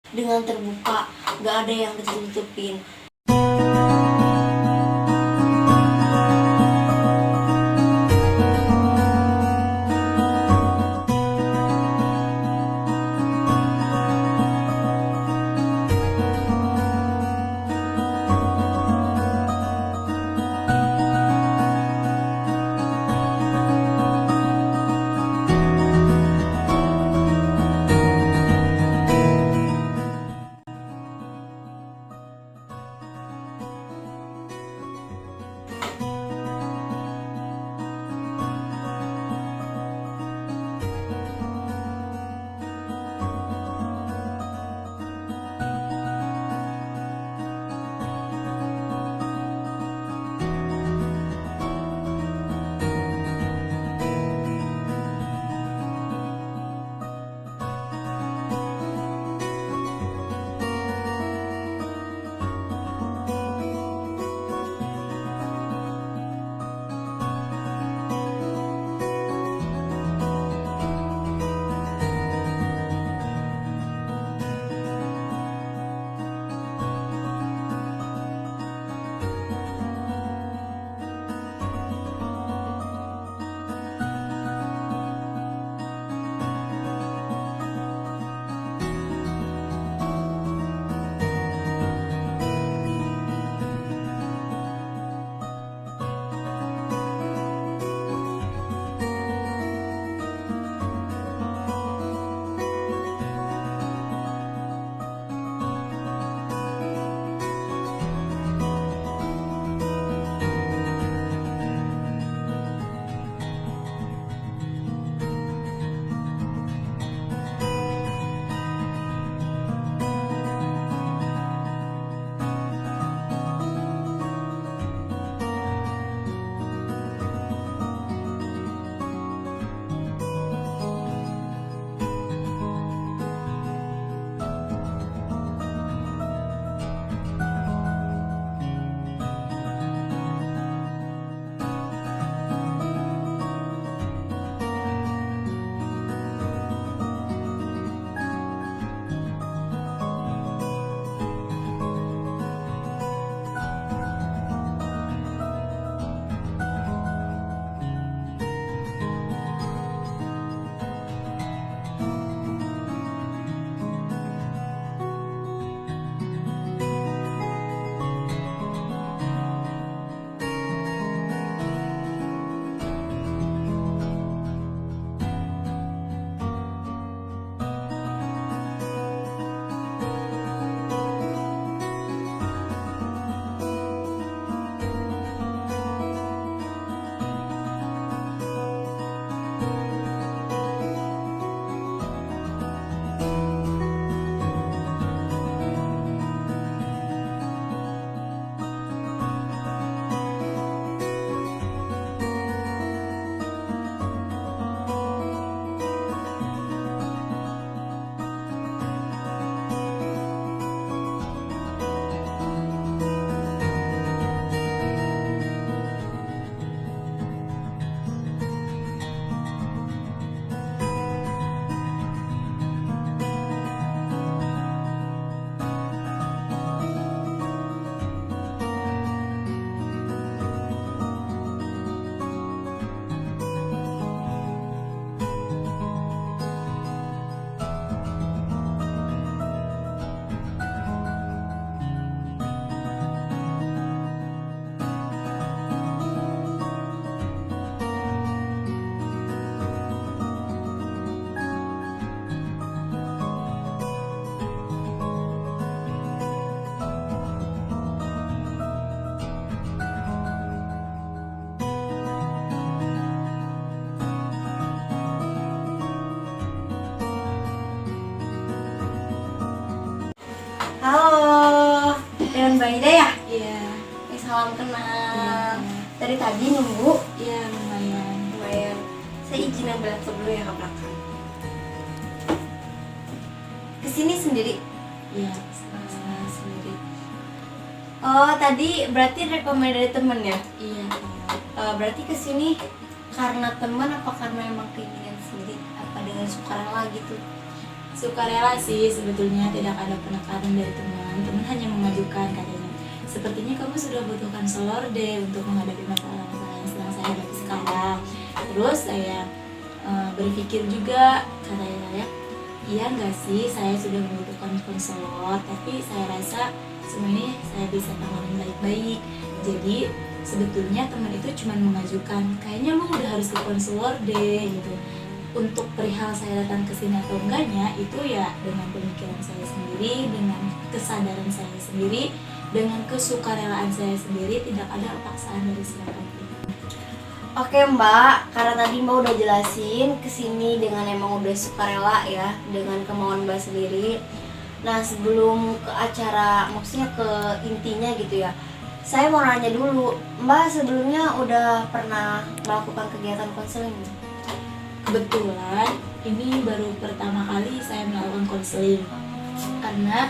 dengan terbuka, gak ada yang ditutupin. Halo, dengan Mbak Ida ya? Iya. Salam kenal. Iya. Dari tadi nunggu. Iya, lumayan. Lumayan. Saya izin ambil laptop dulu ya ke belakang. Kesini sendiri? Iya, sendiri. Oh, tadi berarti rekomend dari temen ya? Iya. Berarti kesini karena teman apa karena emang keinginan sendiri? Apa dengan sukarela gitu? sukarela sih sebetulnya, tidak ada penekanan dari teman hanya mengajukan katanya, sepertinya kamu sudah butuh konselor deh untuk menghadapi masalah-masalah yang sedang saya hadapi sekarang. Terus saya berpikir juga, kata saya, iya nggak sih saya sudah membutuhkan konselor, tapi saya rasa semua ini saya bisa tangani baik-baik. Jadi sebetulnya teman itu cuma mengajukan, kayaknya lu udah harus ke konselor deh gitu. Untuk perihal saya datang ke sini atau enggaknya itu ya dengan pemikiran saya sendiri, dengan kesadaran saya sendiri, dengan kesukarelaan saya sendiri, tidak ada paksaan dari siapapun. Oke Mbak, karena tadi Mbak udah jelasin kesini dengan emang udah sukarela ya, dengan kemauan Mbak sendiri. Nah sebelum ke acara, maksudnya ke intinya gitu ya, saya mau nanya dulu, Mbak sebelumnya udah pernah melakukan kegiatan konseling? Kebetulan ini baru pertama kali saya melakukan konseling, karena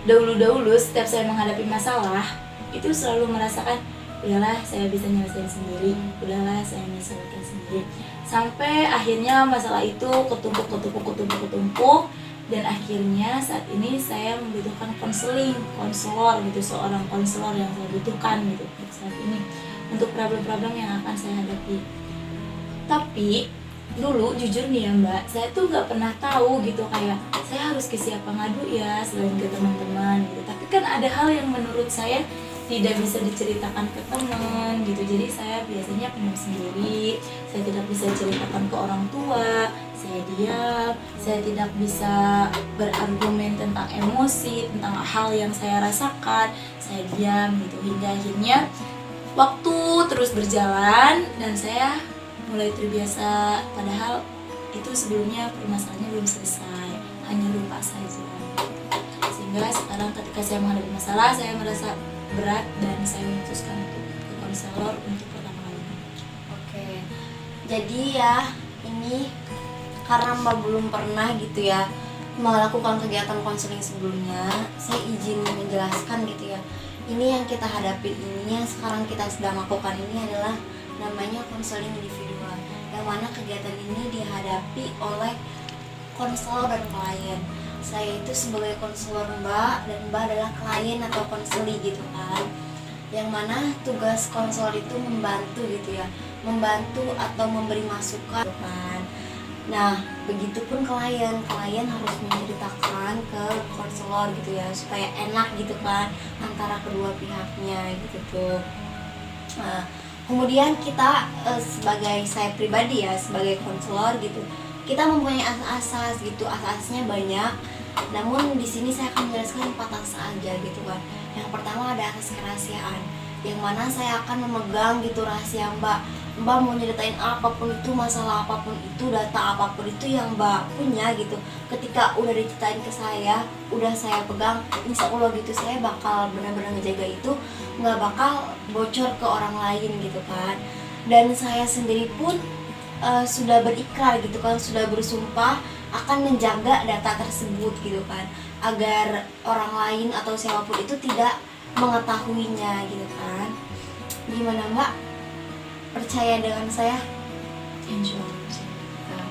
dahulu setiap saya menghadapi masalah itu selalu merasakan, udahlah saya bisa nyelesain sendiri, udahlah saya bisa selesaikan sendiri, sampai akhirnya masalah itu ketumpuk, dan akhirnya saat ini saya membutuhkan konselor gitu, seorang konselor yang saya butuhkan gitu untuk saat ini, untuk problem-problem yang akan saya hadapi. Tapi dulu jujur nih ya Mbak, saya tuh nggak pernah tahu gitu kayak saya harus ke siapa ngadu ya selain ke teman-teman gitu. Tapi kan ada hal yang menurut saya tidak bisa diceritakan ke teman gitu, jadi saya biasanya pendam sendiri, saya tidak bisa ceritakan ke orang tua, saya diam, saya tidak bisa berargumen tentang emosi, tentang hal yang saya rasakan, saya diam gitu, hingga akhirnya waktu terus berjalan dan saya mulai terbiasa, padahal itu sebelumnya permasalahannya belum selesai, hanya lupa saja. Sehingga sekarang ketika saya menghadapi masalah, saya merasa berat dan saya memutuskan untuk ke konselor untuk pertama kalinya. Oke, jadi ya ini karena Mbak belum pernah gitu ya melakukan kegiatan konseling sebelumnya, saya izin menjelaskan gitu ya. Ini yang kita hadapi ini, yang sekarang kita sedang lakukan ini adalah namanya konseling individual, yang mana kegiatan ini dihadapi oleh konselor dan klien. Saya itu sebagai konselor Mbak, dan Mbak adalah klien atau konseli gitu kan, yang mana tugas konselor itu membantu gitu ya, membantu atau memberi masukan gitu kan. Nah begitupun klien harus menceritakan ke konselor gitu ya, supaya enak gitu kan antara kedua pihaknya gitu tuh. Nah, kemudian kita sebagai saya pribadi ya, sebagai konselor gitu, kita mempunyai asas-asas gitu, asasnya banyak. Namun di sini saya akan menjelaskan 4 asas aja gitu kan. Yang pertama ada asas kerahasiaan, yang mana saya akan memegang gitu rahasia Mbak. Mbak mau nyeritain apapun itu, masalah apapun itu, data apapun itu yang Mbak punya gitu, ketika udah diceritain ke saya, udah saya pegang, insya Allah gitu saya bakal benar-benar ngejaga itu, nggak bakal bocor ke orang lain gitu kan. Dan saya sendiri pun sudah berikrar gitu kan, sudah bersumpah akan menjaga data tersebut gitu kan, agar orang lain atau siapapun itu tidak mengetahuinya gitu kan. Gimana Mbak? Percaya dengan saya? Insya Allah.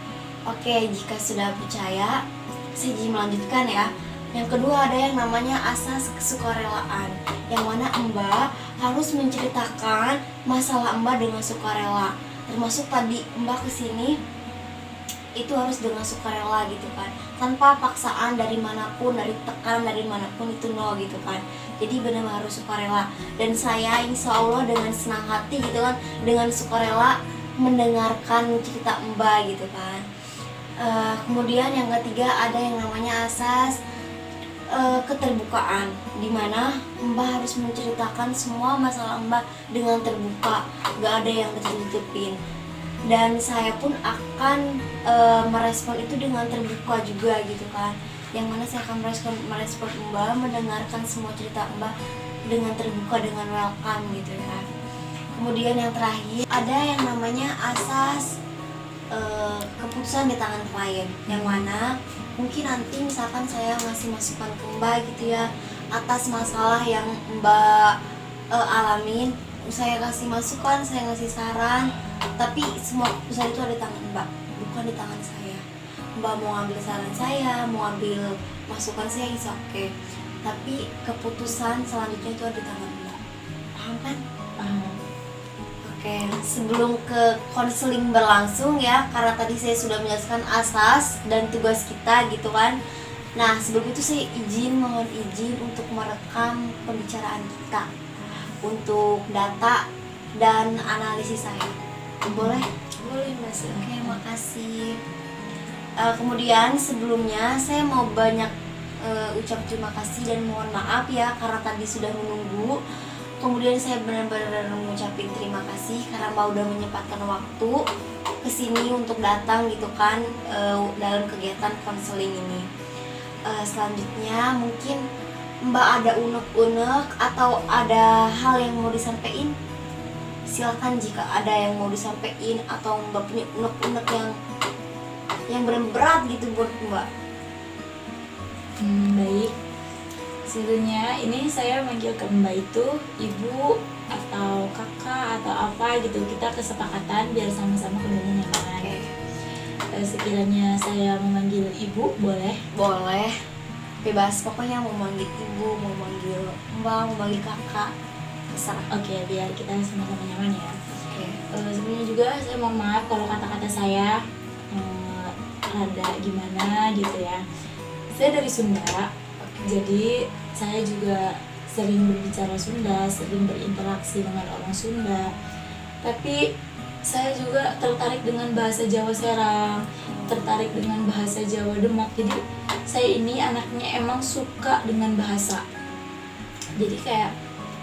Oke, jika sudah percaya, saya izin melanjutkan ya. Yang kedua ada yang namanya asas kesukarelaan, yang mana Mbak harus menceritakan masalah Mbak dengan sukarela. Termasuk tadi Mbak kesini itu harus dengan sukarela gitu kan, tanpa paksaan dari manapun, dari tekanan dari manapun, itu nol gitu kan. Jadi benar-benar harus sukarela, dan saya insya Allah dengan senang hati gitu kan, dengan sukarela mendengarkan cerita Mbak gitu kan. Kemudian yang ketiga ada yang namanya asas keterbukaan, dimana Mbak harus menceritakan semua masalah Mbak dengan terbuka, gak ada yang ditutup-tutupin. Dan saya pun akan merespon itu dengan terbuka juga gitu kan, yang mana saya akan merespon Mbak, mendengarkan semua cerita Mbak dengan terbuka, dengan welcome gitu ya. Kemudian yang terakhir ada yang namanya asas keputusan di tangan klien, yang mana mungkin nanti misalkan saya ngasih masukan ke Mbak gitu ya atas masalah yang Mbak alamin, saya kasih masukan, saya ngasih saran, tapi semua keputusan itu ada di tangan Mbak, bukan di tangan saya. Mbak mau ambil saran saya, mau ambil masukan saya, is oke. Tapi keputusan selanjutnya itu ada di tangan Mbak. Paham kan? Paham. Oke, sebelum ke konseling berlangsung ya, karena tadi saya sudah menjelaskan asas dan tugas kita gitu kan. Nah, sebelum itu saya mohon izin untuk merekam pembicaraan kita untuk data dan analisis saya. Boleh? Boleh Mas. Oke, makasih. Kemudian sebelumnya saya mau banyak ucap terima kasih dan mohon maaf ya karena tadi sudah menunggu. Kemudian saya benar-benar mengucapkan terima kasih karena Mbak udah menyempatkan waktu kesini untuk datang gitu kan dalam kegiatan konseling ini. Selanjutnya mungkin Mbak ada unek-unek atau ada hal yang mau disampaikan? Silakan jika ada yang mau disampaikan atau Mbak punya unek-unek yang berat gitu buat Mbak. Baik. Sebenarnya ini saya manggil ke Mbak itu ibu atau kakak atau apa gitu, kita kesepakatan biar sama-sama kemudian nyaman. Oke. Sekiranya saya memanggil ibu boleh? Boleh, bebas, pokoknya mau manggil ibu, mau manggil Mbak, mau manggil kakak, terserah. Oke, biar kita sama-sama nyaman ya. Oke. Sebenarnya juga saya mohon maaf kalau kata-kata saya rada gimana gitu ya. Saya dari Sunda, jadi saya juga sering berbicara Sunda, sering berinteraksi dengan orang Sunda. Tapi saya juga tertarik dengan bahasa Jawa Serang, tertarik dengan bahasa Jawa Demak. Jadi saya ini anaknya emang suka dengan bahasa. Jadi kayak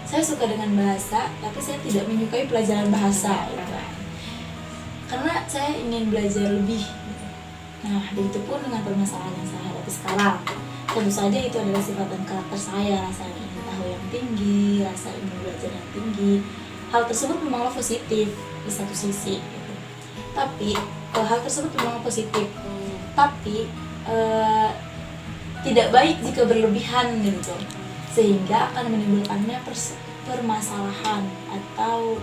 saya suka dengan bahasa, tapi saya tidak menyukai pelajaran bahasa gitu. Karena saya ingin belajar lebih gitu. Nah, begitu pun dengan permasalahan yang saya hadapi sekarang. Tentu saja itu adalah sifat dan karakter saya, rasa ingin tahu yang tinggi, rasa ingin belajar yang tinggi. Hal tersebut memanglah positif di satu sisi gitu. Tapi hal tersebut memang positif, tapi tidak baik jika berlebihan gitu, sehingga akan menimbulkannya permasalahan atau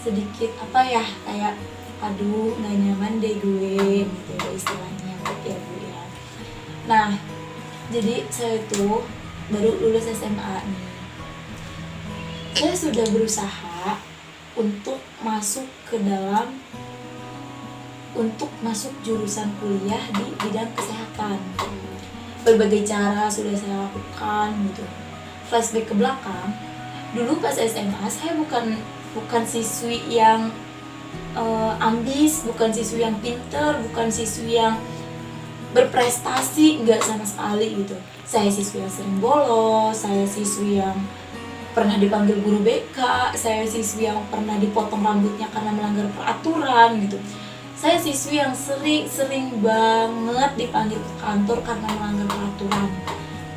sedikit apa ya, kayak aduh nggak nyaman deh gue gitu ya istilahnya ya Bu ya. Nah, jadi saya tuh baru lulus SMA nih. Saya sudah berusaha untuk masuk jurusan kuliah di bidang kesehatan. Berbagai cara sudah saya lakukan gitu. Flashback ke belakang, dulu pas SMA saya bukan siswi yang ambis, bukan siswi yang pinter, bukan siswi yang berprestasi, nggak sama sekali gitu. Saya siswi yang sering bolos, saya siswi yang pernah dipanggil guru BK, saya siswi yang pernah dipotong rambutnya karena melanggar peraturan gitu. Saya siswi yang sering banget dipanggil ke kantor karena melanggar peraturan.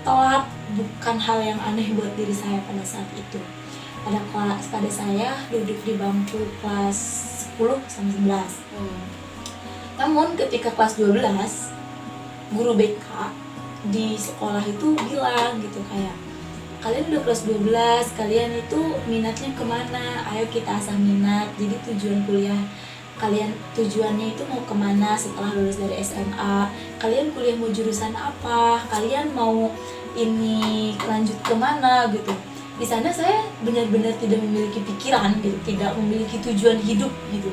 Telat bukan hal yang aneh buat diri saya pada saat itu. Pada saya duduk di bangku kelas 10 sampai 11. Namun ketika kelas 12, guru BK di sekolah itu bilang gitu kayak, kalian udah kelas 12, kalian itu minatnya kemana? Ayo kita asah minat. Jadi tujuan kuliah kalian, tujuannya itu mau kemana setelah lulus dari SMA? Kalian kuliah mau jurusan apa? Kalian mau ini lanjut kemana gitu? Di sana saya benar-benar tidak memiliki pikiran gitu, tidak memiliki tujuan hidup gitu.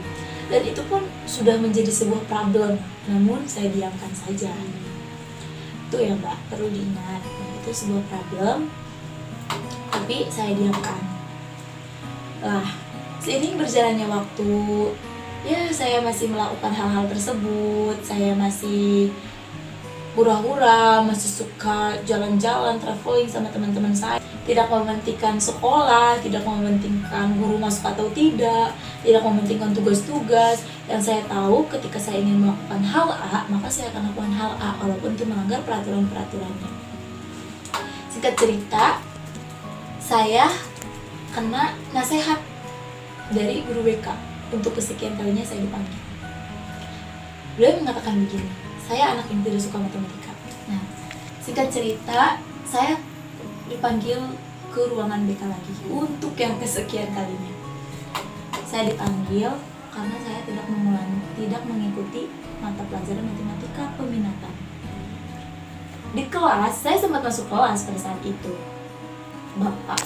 Dan itu pun sudah menjadi sebuah problem. Namun saya diamkan saja. Itu ya Mbak, perlu diingat, itu sebuah problem tapi saya diamkan. Lah, seiring berjalannya waktu, ya saya masih melakukan hal-hal tersebut. Saya masih hura-hura, masih suka jalan-jalan, traveling sama teman-teman saya. Tidak mementingkan sekolah, tidak mementingkan guru masuk atau tidak mementingkan tugas-tugas. Yang saya tahu ketika saya ingin melakukan hal A, maka saya akan lakukan hal A walaupun itu melanggar peraturan-peraturannya. Singkat cerita, saya kena nasihat dari guru BK untuk kesekian kalinya saya dipanggil. Beliau mengatakan begini, saya anak yang tidak suka matematika. Nah, singkat cerita, saya dipanggil ke ruangan BK lagi untuk yang kesekian kalinya. Saya dipanggil karena saya tidak mengikuti mata pelajaran matematika peminatan. Di kelas, saya sempat masuk kelas pada saat itu. Bapak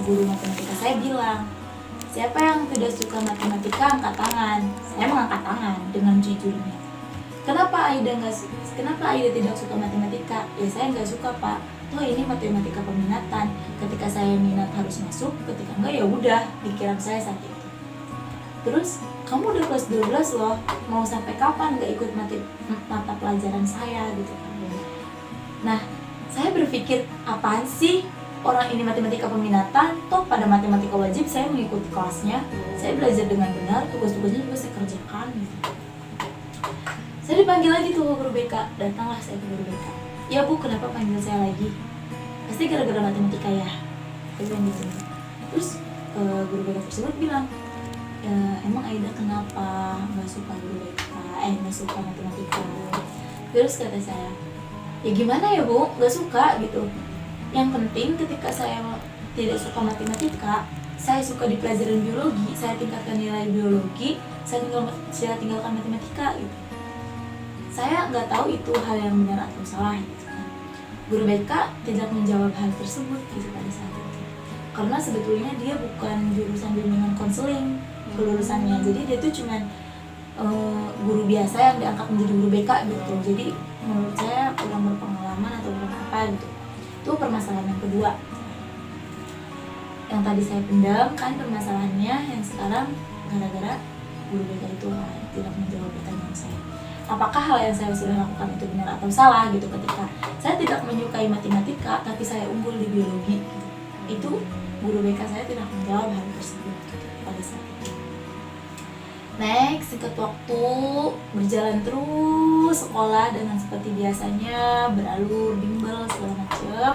guru matematika saya bilang, siapa yang tidak suka matematika angkat tangan. Saya mengangkat tangan dengan jujurnya. Kenapa Aida tidak suka matematika? Ya saya nggak suka Pak. Oh ini matematika peminatan. Ketika saya minat harus masuk, ketika enggak ya udah, pikiran saya saat itu. Terus kamu udah kelas 12 loh, mau sampai kapan nggak ikut mata pelajaran saya gitu. Nah saya berpikir apaan sih orang ini matematika peminatan, toh pada matematika wajib saya mengikuti kelasnya, saya belajar dengan benar, tugas-tugasnya juga saya kerjakan gitu. Saya dipanggil lagi tuh ke guru BK, datanglah saya ke guru BK. Ya Bu, kenapa panggil saya lagi? Pasti gara-gara matematika ya. Saya bilang gitu. Terus guru BK tersebut bilang, emang Aida kenapa nggak suka guru BK? Nggak suka matematika? Terus kata saya, ya gimana ya Bu, nggak suka gitu. Yang penting ketika saya tidak suka matematika, saya suka di pelajaran biologi, saya tingkatkan nilai biologi, saya tinggalkan matematika gitu. Saya nggak tahu itu hal yang benar atau salah gitu kan. Guru BK tidak menjawab hal tersebut gitu pada saat itu. Karena sebetulnya dia bukan jurusan bimbingan konseling kelulusannya. Jadi dia tuh cuman guru biasa yang diangkat menjadi guru BK gitu. Jadi menurut saya kurang berpengalaman atau kurang apa gitu. Itu permasalahan yang kedua. Yang tadi saya pendam kan permasalahannya, yang sekarang gara-gara guru BK itu tidak menjawab pertanyaan saya. Apakah hal yang saya sudah lakukan itu benar atau salah gitu ketika saya tidak menyukai matematika tapi saya unggul di biologi gitu. Itu guru BK saya tidak menjawab hal tersebut gitu, pada saat itu. Next, singkat waktu berjalan terus sekolah dengan seperti biasanya, beralur, bimbel segala macam.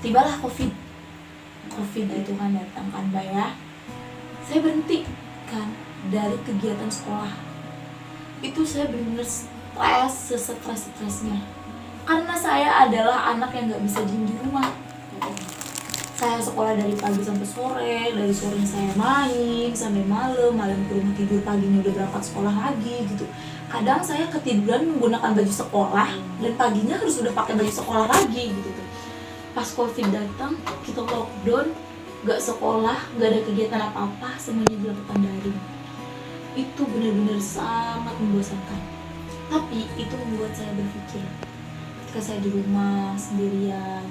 Tibalah COVID itu kan datang kan Mbak ya. Saya berhenti kan dari kegiatan sekolah. Itu saya benar-benar stres, sestres-stresnya. Karena saya adalah anak yang gak bisa diem di rumah. Saya sekolah dari pagi sampai sore, dari sore saya main sampai malam ke rumah tidur, paginya udah berangkat sekolah lagi gitu. Kadang saya ketiduran menggunakan baju sekolah dan paginya harus udah pakai baju sekolah lagi gitu. Pas COVID datang, kita lockdown, gak sekolah, gak ada kegiatan apa-apa, semuanya dilakukan daring. Itu benar-benar sangat membosankan. Tapi itu membuat saya berpikir, ketika saya di rumah sendirian,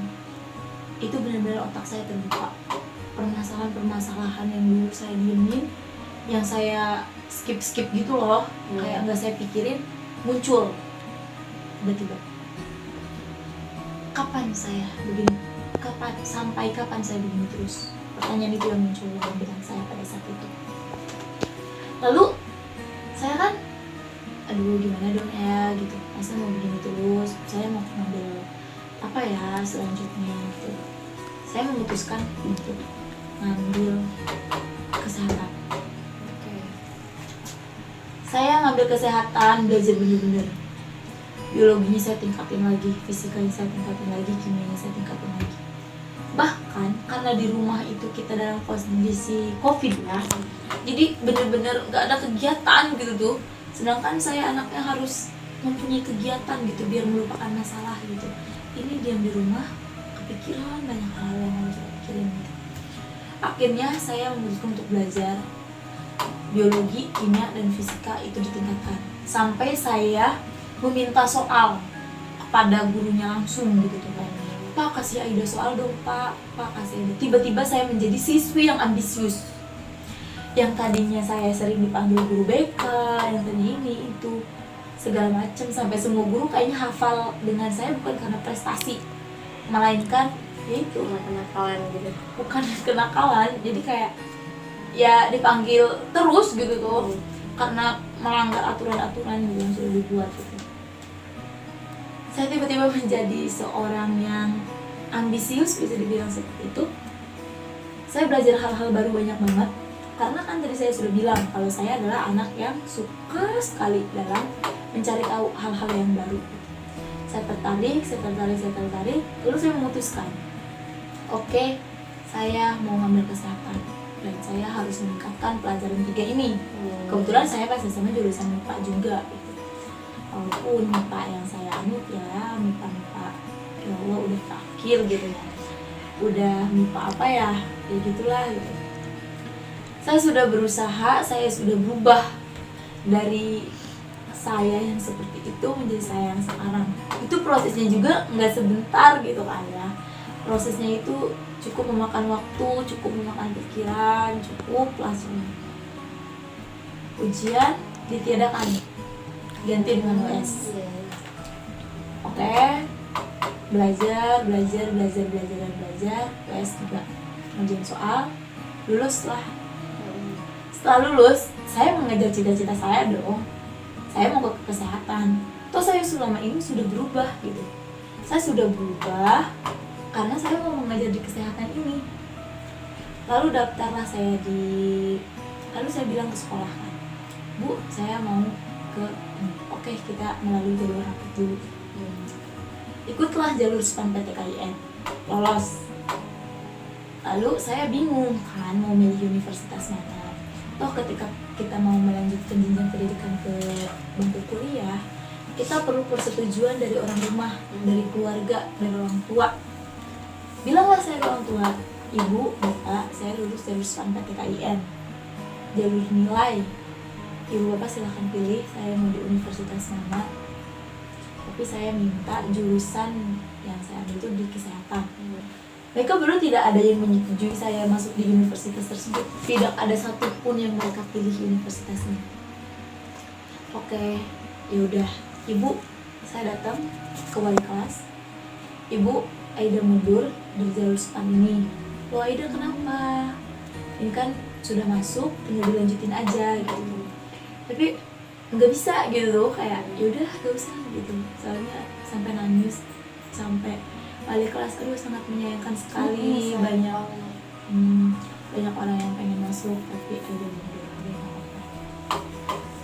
itu benar-benar otak saya terbuka. Permasalahan-permasalahan yang dulu saya diemin, yang saya skip gitu loh, kayak nggak saya pikirin, muncul tiba-tiba. Kapan saya begini? Sampai kapan saya begini terus? Pertanyaan itu yang muncul dalam pikiran saya pada saat itu. Lalu saya kan, aduh gimana dong ya gitu, masa mau begini terus, saya mau ngambil apa ya selanjutnya gitu. Saya memutuskan untuk ngambil kesehatan. Saya ngambil kesehatan, belajar bener-bener. Biologinya saya tingkatin lagi, fisikanya saya tingkatin lagi, kimianya saya tingkatin lagi. Bahkan karena di rumah itu kita dalam kondisi COVID ya, jadi bener-bener gak ada kegiatan gitu tuh. Sedangkan saya anaknya harus mempunyai kegiatan gitu biar melupakan masalah gitu. Ini diam di rumah, kepikiran banyak hal yang harus saya pikirin gitu. Akhirnya saya memutuskan untuk belajar biologi, kimia, dan fisika itu ditingkatkan. Sampai saya meminta soal kepada gurunya langsung gitu tuh kan. Pak kasih Aida soal dong Pak kasih Aida. Tiba-tiba saya menjadi siswi yang ambisius. Yang tadinya saya sering dipanggil guru BK, yang tadi ini itu segala macam, sampai semua guru kayaknya hafal dengan saya bukan karena prestasi, melainkan ya itu kenakalan gitu. Bukan kenakalan, jadi kayak ya dipanggil terus gitu tuh, karena melanggar aturan-aturan gitu yang sudah dibuat gitu. Saya tiba-tiba menjadi seorang yang ambisius, bisa dibilang seperti itu. Saya belajar hal-hal baru banyak banget. Karena kan tadi saya sudah bilang kalau saya adalah anak yang suka sekali dalam mencari tahu hal-hal yang baru. Saya tertarik, lalu saya memutuskan, oke, saya mau ngambil kesehatan dan saya harus meningkatkan pelajaran 3 ini. Kebetulan saya pas SMA jurusan MIPA juga gitu. walaupun MIPA yang saya anut ya MIPA ya Allah udah terakhir gitu ya, udah MIPA apa ya gitulah gitu. Saya sudah berusaha, saya sudah berubah dari saya yang seperti itu menjadi saya yang sekarang. Itu prosesnya juga nggak sebentar gitu kan ya, prosesnya itu cukup memakan waktu, cukup memakan pikiran, cukup langsung ujian ditiadakan, ganti dengan US. Oke, belajar US juga ngerjain soal, lulus lah. Setelah lulus, saya mengejar cita-cita saya dong. Saya mau ke kesehatan. Toh saya selama ini sudah berubah gitu. Saya sudah berubah karena saya mau mengajar di kesehatan ini. Lalu daftarlah saya lalu saya bilang ke sekolah kan, Bu, saya mau ke oke, kita melalui jalur rapid dulu. Ikutlah jalur SPAN PTKIN, lolos. Lalu saya bingung kan mau milih universitas mana. Toh ketika kita mau melanjutkan jenjang pendidikan ke bangku kuliah, kita perlu persetujuan dari orang rumah, dari keluarga, dari orang tua. Bilanglah saya ke orang tua, Ibu, Bapak, saya lulus jalur SPAN PTKIN, jalur nilai. Ibu Bapak silahkan pilih saya mau di universitas mana, tapi saya minta jurusan yang saya ambil itu di kesehatan. Mereka baru tidak ada yang menyetujui saya masuk di universitas tersebut. Tidak ada satupun yang mereka pilih universitasnya. Oke, yaudah, Ibu, saya datang ke wali kelas. Ibu, Aida mundur di jalur SPAN ini. Loh Aida kenapa? Ini kan sudah masuk, tinggal dilanjutin aja gitu. Tapi nggak bisa gitu, kayak yaudah nggak usah gitu. Soalnya sampai nangis, sampai wali kelas, aduh sangat menyayangkan sekali. Banyak orang yang pengen masuk tapi Aida mundur.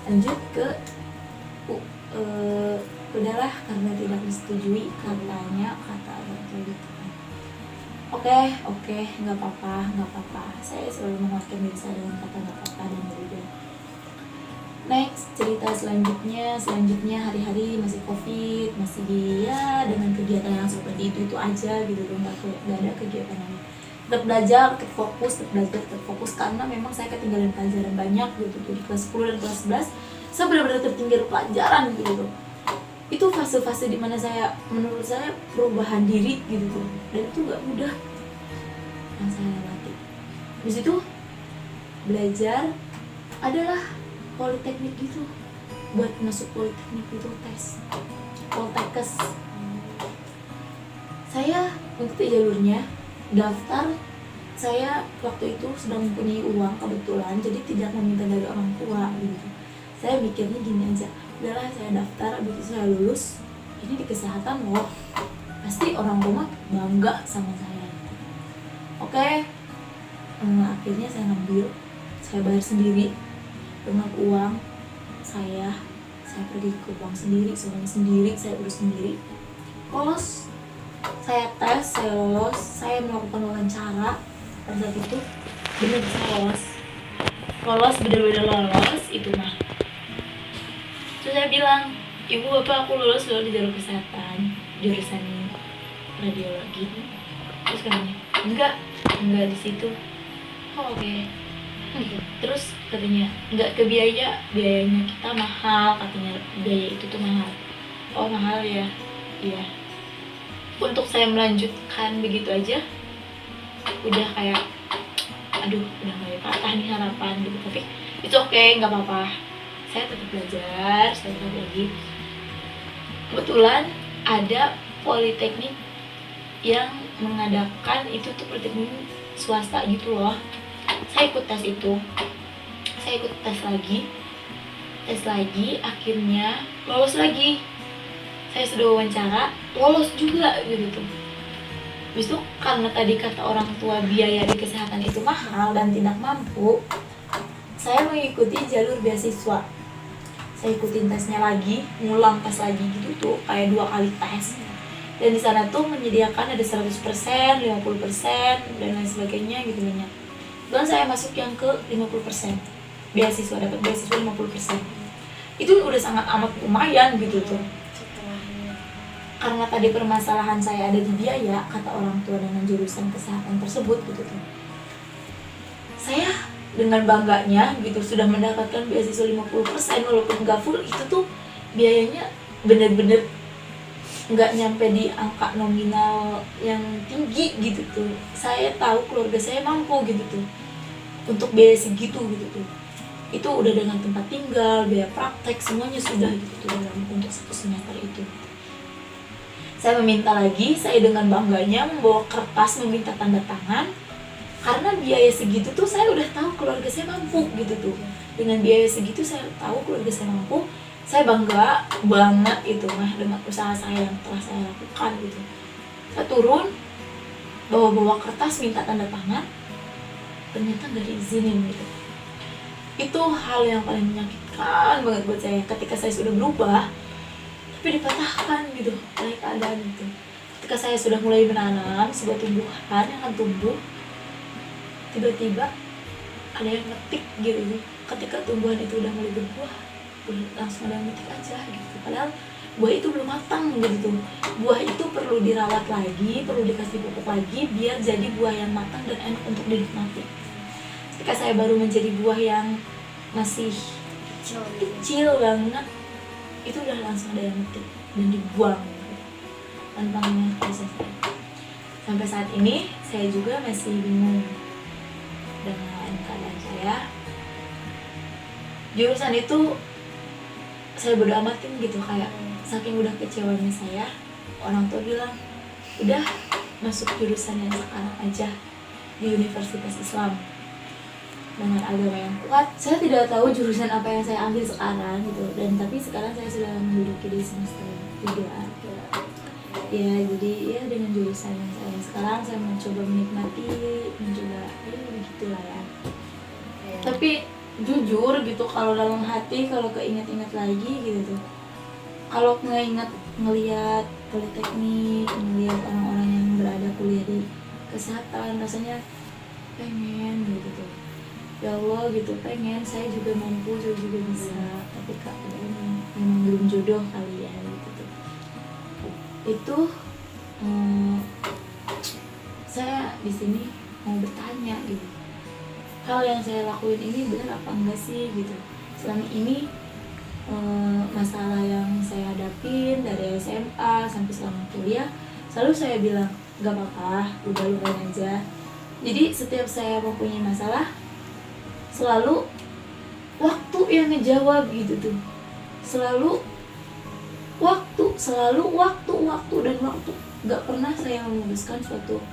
Lanjut ke udahlah karena tidak disetujui katanya, kata orang tua gitu kan. Oke, nggak apa-apa. Saya selalu menguatkan diri saya dengan kata nggak apa-apa dan udah. Next, cerita selanjutnya hari-hari masih COVID, masih dia dengan kegiatan yang seperti itu aja gitu loh, nggak ada kegiatan lain. Tetap belajar, tetap fokus karena memang saya ketinggalan pelajaran banyak gitu. Di kelas 10 dan kelas 11 saya benar-benar tertinggal pelajaran gitu loh. Itu fase-fase dimana saya, menurut saya, perubahan diri gitu tuh, dan itu nggak mudah yang saya lewati. Habis itu belajar adalah politeknik gitu, buat masuk politeknik itu tes Poltekkes. Saya mengikuti jalurnya, daftar. Saya waktu itu sedang mempunyai uang kebetulan, jadi tidak meminta dari orang tua gitu. Saya mikirnya gini aja, udahlah saya daftar, habis itu saya lulus, ini di kesehatan loh, pasti orang rumah bangga sama saya. Oke, akhirnya saya ngambil, saya bayar sendiri dengan uang saya pergi ke bank sendiri, semuanya sendiri, saya urus sendiri. Lolos, saya tes, saya lolos, saya melakukan wawancara pada saat itu, benar saya lolos, benar-benar lolos itu mah. Terus saya bilang, Ibu Bapak aku lulus loh di jalur kesehatan, jurusan radiologi. Terus katanya, enggak di situ. Oh, oke. Terus katanya nggak ke biayanya kita mahal, katanya biaya itu tuh mahal. Oh mahal ya, iya. Untuk saya melanjutkan begitu aja udah kayak aduh udah mulai patah nih harapan gitu, tapi itu oke, nggak apa-apa, saya tetap belajar, saya tetap lagi. Kebetulan ada politeknik yang mengadakan itu tuh politeknik swasta gitu loh. Saya ikut tes itu, saya ikut tes lagi, akhirnya lolos lagi. Saya sudah wawancara, lolos juga gitu tuh. Habis itu karena tadi kata orang tua biaya di kesehatan itu mahal dan tidak mampu, saya mengikuti jalur beasiswa. Saya ikutin tesnya lagi, ngulang tes lagi gitu tuh, kayak 2 kali tes. Dan di sana tuh menyediakan ada 100%, 50%, dan lain sebagainya gitu banyak. Dan saya masuk yang ke 50%, beasiswa, dapat beasiswa 50%. itu udah sangat amat lumayan gitu tuh. Karena tadi permasalahan saya ada di biaya, kata orang tua dengan jurusan kesehatan tersebut gitu tuh, saya dengan bangganya gitu sudah mendapatkan beasiswa 50% walaupun nggak full. Itu tuh biayanya bener-bener nggak nyampe di angka nominal yang tinggi gitu tuh. Saya tahu keluarga saya mampu gitu tuh untuk biaya segitu gitu tuh. Itu udah dengan tempat tinggal, biaya praktek, semuanya sudah gitu tuh dalam untuk 1 semester itu. Saya meminta lagi, saya dengan bangganya membawa kertas meminta tanda tangan. Karena biaya segitu tuh saya udah tahu keluarga saya mampu gitu tuh. Dengan biaya segitu saya tahu keluarga saya mampu. Saya bangga banget itu mah dengan usaha saya yang telah saya lakukan gitu. Saya turun, bawa-bawa kertas minta tanda tangan, ternyata gak diizinin gitu. Itu hal yang paling menyakitkan banget buat saya ketika saya sudah berubah, tapi dipatahkan gitu oleh keadaan itu. Ketika saya sudah mulai menanam sebuah tumbuhan yang akan tumbuh, tiba-tiba ada yang ngetik gitu. Ketika tumbuhan itu udah mulai berbuah, langsung ada yang ngetik aja gitu. Padahal buah itu belum matang gitu. Buah itu perlu dirawat lagi, perlu dikasih pupuk lagi biar jadi buah yang matang dan enak untuk dinikmati. Ketika saya baru menjadi buah yang masih kecil banget, itu udah langsung ada yang ngetik dan dibuang gitu, tanpa melihat prosesnya. Sampai saat ini saya juga masih bingung dengan keadaan saya. Jurusan itu saya bodo amatin gitu, kayak saking udah kecewanya saya, orang tua bilang udah masuk jurusan yang sekarang aja di Universitas Islam dengan agama yang kuat. Saya tidak tahu jurusan apa yang saya ambil sekarang gitu, dan tapi sekarang saya sudah menduduki di semester 3 ya. Jadi ya dengan jurusan yang saya sekarang, saya mencoba menikmati, mencoba ya begitulah ya. Tapi jujur gitu, kalau dalam hati, kalau keinget-inget lagi gitu tuh, kalau ngelihat politeknik, ngelihat orang-orang yang berada kuliah di kesehatan, rasanya pengen gitu tuh, ya Allah gitu, pengen saya juga mampu, saya juga bisa, tapi keadaannya memang belum jodoh kali ya gitu tuh. Itu saya di sini mau bertanya gitu, hal yang saya lakuin ini benar apa enggak sih gitu. Selama ini masalah yang saya hadapin dari SMA sampai selama kuliah, selalu saya bilang gak apa-apa, udah lupain aja. Jadi setiap saya mempunyai masalah, selalu waktu yang ngejawab gitu tuh. Selalu waktu dan waktu. Gak pernah saya memutuskan suatu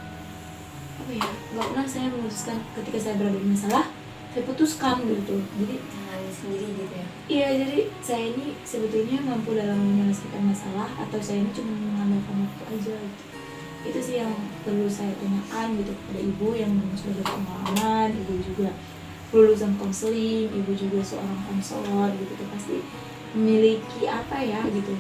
gak pernah saya memutuskan ketika saya berada di masalah, saya putuskan gitu. Jadi sendiri gitu ya. Iya, jadi saya ini sebetulnya mampu dalam menyelesaikan masalah, atau saya ini cuma mengandalkan waktu aja gitu. Itu sih yang perlu saya tanyakan gitu kepada ibu yang sudah berpengalaman. Ibu juga lulusan konseling, ibu juga seorang konselor gitu tuh, pasti memiliki apa ya gitu,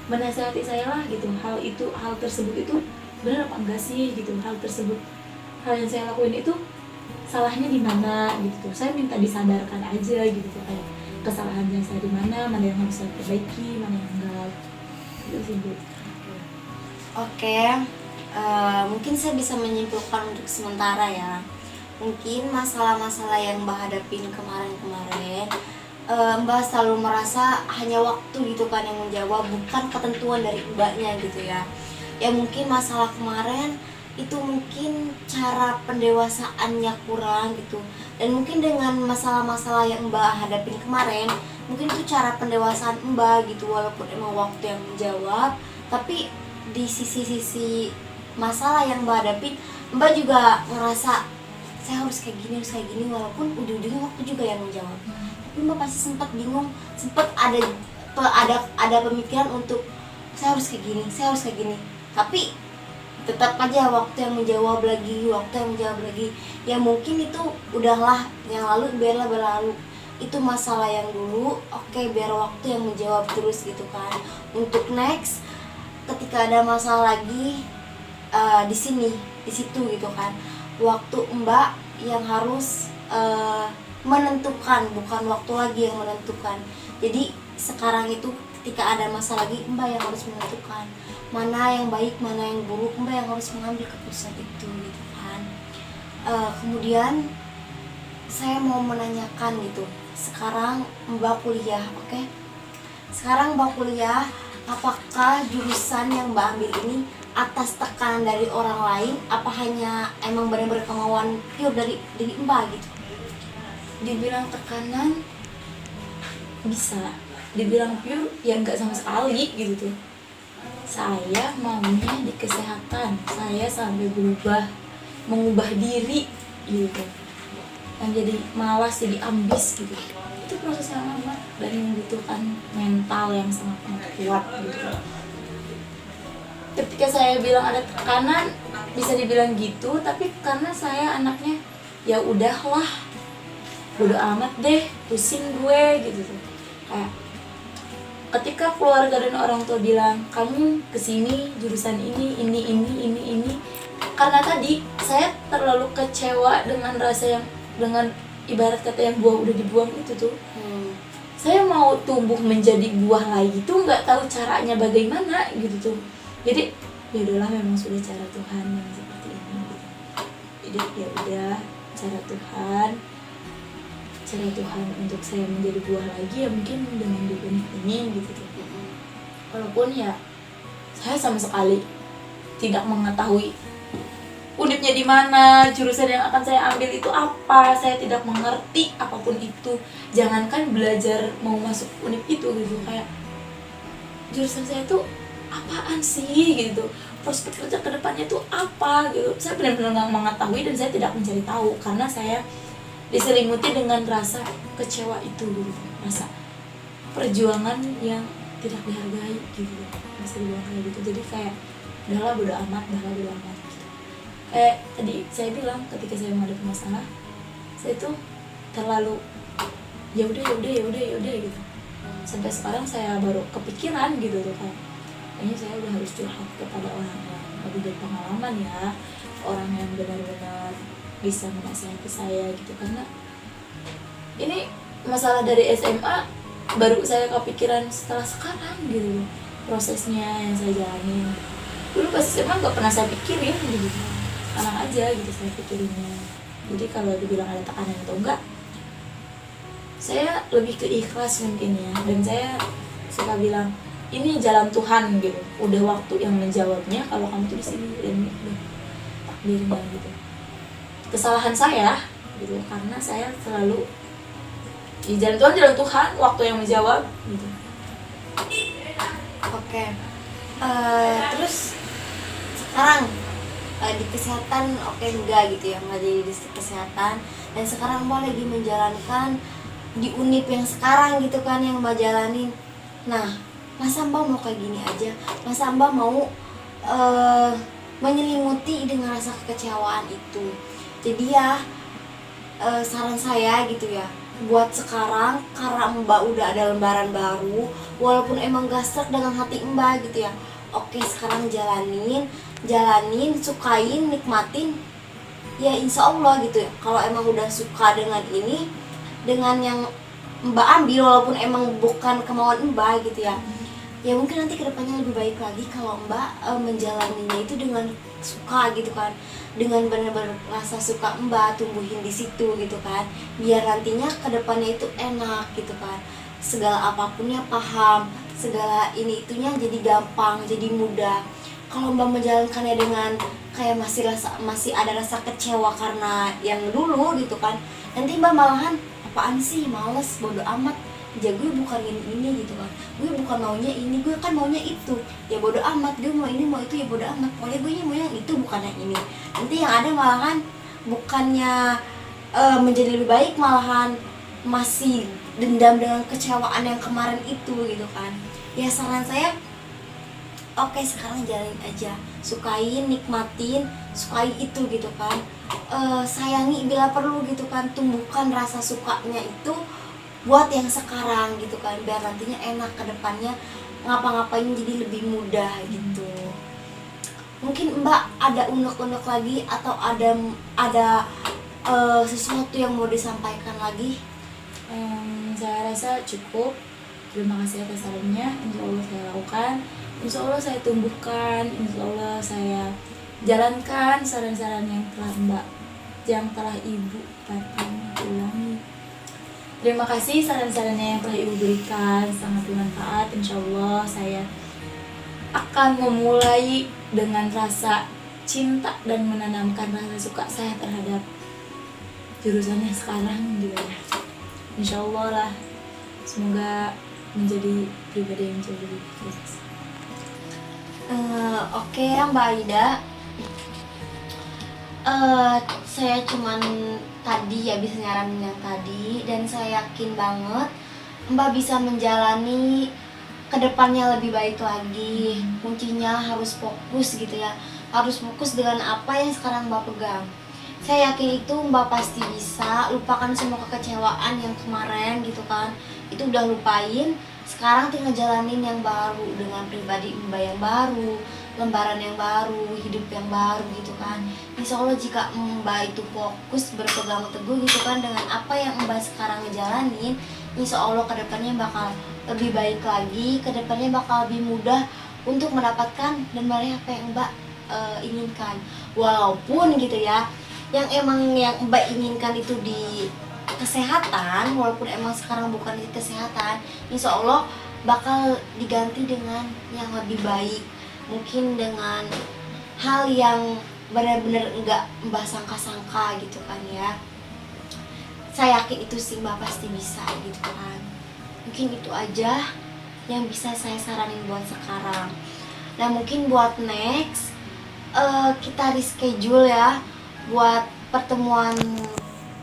menasihati saya lah gitu, hal tersebut itu benar apa enggak sih gitu, hal yang saya lakuin itu salahnya di mana gitu tuh. Saya minta disadarkan aja gitu tuh, kayak kesalahannya saya di mana yang harus saya perbaiki, mana yang enggak. Itu sih Bu. Oke, mungkin saya bisa menyimpulkan untuk sementara ya. Mungkin masalah-masalah yang Mbak hadapin kemarin-kemarin, Mbak selalu merasa hanya waktu gitu kan yang menjawab, bukan ketentuan dari Mbaknya gitu ya. Ya mungkin masalah kemarin itu mungkin cara pendewasaannya kurang gitu, dan mungkin dengan masalah-masalah yang Mbak hadapin kemarin, mungkin itu cara pendewasaan Mbak gitu. Walaupun emang waktu yang menjawab, tapi di sisi-sisi masalah yang Mbak hadapin, Mbak juga ngerasa saya harus kayak gini, walaupun ujung-ujungnya waktu juga yang menjawab. Tapi Mbak pasti sempat bingung, sempat ada pemikiran untuk saya harus kayak gini, tapi tetap aja waktu yang menjawab lagi. Ya mungkin itu udahlah, yang lalu biarlah berlalu. Itu masalah yang dulu, oke, biar waktu yang menjawab terus gitu kan. Untuk next, ketika ada masalah lagi di situ gitu kan, waktu Mbak yang harus menentukan, bukan waktu lagi yang menentukan. Jadi sekarang itu ketika ada masalah lagi, Mbak yang harus menentukan mana yang baik, mana yang buruk. Mbak yang harus mengambil keputusan itu gitu kan. Kemudian saya mau menanyakan gitu, sekarang Mbak kuliah, oke? Sekarang Mbak kuliah, apakah jurusan yang Mbak ambil ini atas tekanan dari orang lain, apa hanya emang benar-benar kemauan pure dari diri Mbak gitu? Dibilang tekanan bisa, dibilang pure ya nggak sama sekali gitu tuh. Saya maunya di kesehatan, saya sampai berubah, mengubah diri gitu, yang jadi malas, jadi ambis gitu. Itu proses yang lama dan membutuhkan mental yang sangat kuat gitu. Ketika saya bilang ada tekanan, bisa dibilang gitu, tapi karena saya anaknya ya udahlah, bodo amat deh, pusing gue gitu tuh. Kayak ketika keluarga dan orang tua bilang kamu kesini jurusan ini, karena tadi saya terlalu kecewa dengan rasa yang, dengan ibarat kata yang buah udah dibuang itu tuh. Saya mau tumbuh menjadi buah lagi tuh nggak tahu caranya bagaimana gitu tuh. Jadi ya udahlah, memang sudah cara Tuhan yang seperti ini gitu. Jadi ya udah, cara Tuhan untuk saya menjadi buah lagi ya mungkin dengan benih ini gitu tuh. Walaupun ya saya sama sekali tidak mengetahui unipnya di mana, jurusan yang akan saya ambil itu apa, saya tidak mengerti apapun itu. Jangankan belajar mau masuk univ itu gitu, kayak jurusan saya tuh apaan sih gitu, prospek kerja kedepannya tuh apa gitu. Saya benar-benar nggak mengetahui dan saya tidak mencari tahu karena saya diselimuti dengan rasa kecewa itu gitu, rasa perjuangan yang tidak dihargai gitu, rasa dibilang kayak gitu. Jadi kayak udahlah bodo amat gitu. Kayak tadi saya bilang, ketika saya menghadapi masalah, saya tuh terlalu ya udah gitu. Sampai sekarang saya baru kepikiran gitu tuh, kayak kayaknya saya udah harus curhat kepada orang yang lebih berpengalaman ya, orang yang benar-benar bisa menasihati saya gitu. Karena ini masalah dari SMA baru saya kepikiran setelah sekarang gitu, prosesnya yang saya jalani. Dulu pas SMA nggak pernah saya pikirin gitu, tenang aja gitu saya pikirinnya. Jadi kalau dibilang ada tekanan atau enggak, saya lebih ke ikhlas mungkin ya. Dan saya suka bilang ini jalan Tuhan gitu, udah waktu yang menjawabnya kalau kamu tuh di sini, dan udah takdirnya gitu. Kesalahan saya gitu karena saya selalu di jalan Tuhan, waktu yang menjawab gitu. Oke. Terus sekarang di kesehatan oke enggak gitu ya, nggak jadi di kesehatan, dan sekarang Mbak lagi menjalankan di univ yang sekarang gitu kan yang Mbak jalanin. Nah, masa Mbak mau kayak gini aja? Masa Mbak mau menyelimuti dengan rasa kekecewaan itu? Jadi ya saran saya gitu ya, buat sekarang karena Mbak udah ada lembaran baru, walaupun emang gak serak dengan hati Mbak gitu ya, oke sekarang jalanin, sukain, nikmatin, ya insya Allah gitu ya. Kalau emang udah suka dengan ini, dengan yang Mbak ambil, walaupun emang bukan kemauan Mbak gitu ya, ya mungkin nanti kedepannya lebih baik lagi kalau Mbak menjalaninya itu dengan suka gitu kan, dengan benar-benar rasa suka Mbak tumbuhin di situ gitu kan, biar nantinya kedepannya itu enak gitu kan, segala apapunnya paham, segala ini itunya jadi gampang, jadi mudah. Kalau Mbak menjalankannya dengan kayak masih ada rasa kecewa karena yang dulu gitu kan, nanti Mbak malahan apaan sih, males, bodo amat, ya gue bukan ini gitu kan, gue bukan maunya ini, gue kan maunya itu, ya bodo amat, gue mau ini mau itu, ya bodo amat, pokoknya gue mau yang itu bukan yang ini. Nanti yang ada malahan bukannya menjadi lebih baik, malahan masih dendam dengan kecewaan yang kemarin itu gitu kan. Ya saran saya, oke sekarang jalanin aja, sukain, nikmatin, sukai itu gitu kan, sayangi bila perlu gitu kan, tumbuhkan rasa sukanya itu buat yang sekarang gitu kan, biar nantinya enak ke depannya, ngapa-ngapain jadi lebih mudah gitu. Mungkin Mbak ada unek-unek lagi atau ada sesuatu yang mau disampaikan lagi? Saya rasa cukup. Terima kasih atas sarannya. Insya Allah saya lakukan, insya Allah saya tumbuhkan, insya Allah saya jalankan saran-saran yang telah Ibu Fatimah ulangi. Terima kasih saran-sarannya yang telah Ibu berikan, sangat bermanfaat. Insya Allah saya akan memulai dengan rasa cinta dan menanamkan rasa suka saya terhadap jurusannya sekarang juga ya. Insya Allah lah, semoga menjadi pribadi yang jauh lebih sukses. Oke ya Mbak Aida. Saya cuman tadi ya bisa nyaranin yang tadi, dan saya yakin banget Mbak bisa menjalani kedepannya lebih baik lagi. Kuncinya harus fokus gitu ya, harus fokus dengan apa yang sekarang Mbak pegang. Saya yakin itu Mbak pasti bisa. Lupakan semua kekecewaan yang kemarin gitu kan, itu udah lupain. Sekarang tinggal jalanin yang baru dengan pribadi Mbak yang baru, lembaran yang baru, hidup yang baru gitu kan. Insya Allah jika Mbak itu fokus berpegang teguh gitu kan dengan apa yang Mbak sekarang ngejalanin, insya Allah kedepannya bakal lebih baik lagi, kedepannya bakal lebih mudah untuk mendapatkan dan meraih apa yang Mbak inginkan. Walaupun gitu ya, yang Mbak inginkan itu di kesehatan, walaupun emang sekarang bukan di kesehatan, insya Allah bakal diganti dengan yang lebih baik. Mungkin dengan hal yang benar-benar enggak Mbak sangka-sangka gitu kan ya. Saya yakin itu sih Mbak pasti bisa gitu kan. Mungkin itu aja yang bisa saya saranin buat sekarang. Nah mungkin buat next kita reschedule ya buat pertemuan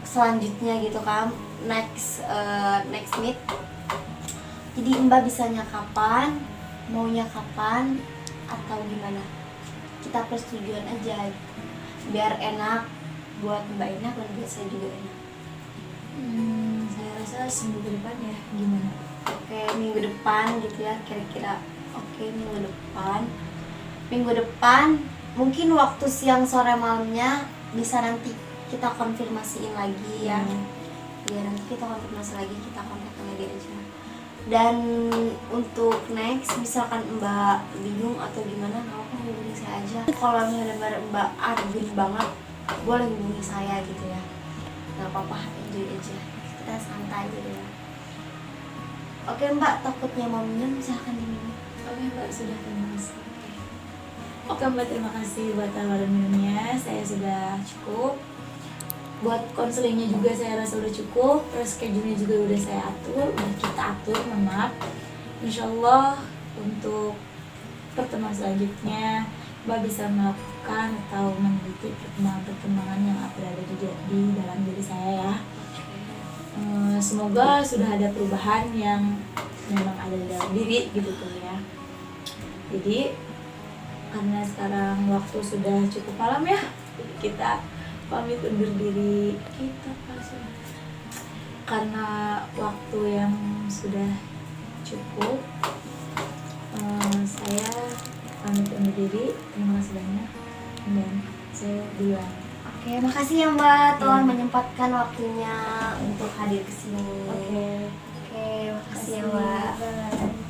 selanjutnya gitu kan, next meet. Jadi Mbak bisanya kapan, maunya kapan, atau gimana? Kita persetujuan aja biar enak buat Mbak enak dan buat saya juga enak. Saya rasa seminggu ke depan ya, gimana? Oke, minggu depan gitu ya kira-kira. Oke, minggu depan mungkin waktu siang sore malamnya bisa nanti kita konfirmasiin lagi ya. Ya nanti kita konfirmasi lagi, kita kontak lagi aja. Dan untuk next misalkan Mbak bingung atau gimana, nggak apa-apa hubungi saya aja. Kalau misalnya Mbak argun banget, boleh hubungi saya gitu ya. Nggak apa-apa, enjoy aja, kita santai gitu ya. Oke Mbak, takutnya mau minum silahkan diminum. Oke Mbak, sudah, terima kasih. Oke Mbak, terima kasih buat tawaran minumnya, saya sudah cukup. Buat konselingnya juga saya rasa udah cukup. Terus schedule-nya juga udah saya atur, udah kita atur, mohon maaf. Insya Allah untuk pertemuan selanjutnya Mbak bisa melakukan atau meneliti perkembangan-perkembangan yang berada di dalam diri saya ya. Semoga sudah ada perubahan yang memang ada di dalam diri gitu tuh ya. Jadi karena sekarang waktu sudah cukup malam ya, kita pamit undur diri kita karena waktu yang sudah cukup. Saya pamit undur diri, terima kasih banyak dan saya duluan. Oke, makasih ya Mbak telah menyempatkan waktunya untuk hadir ke sini. Oke, makasih ya Mbak. bye.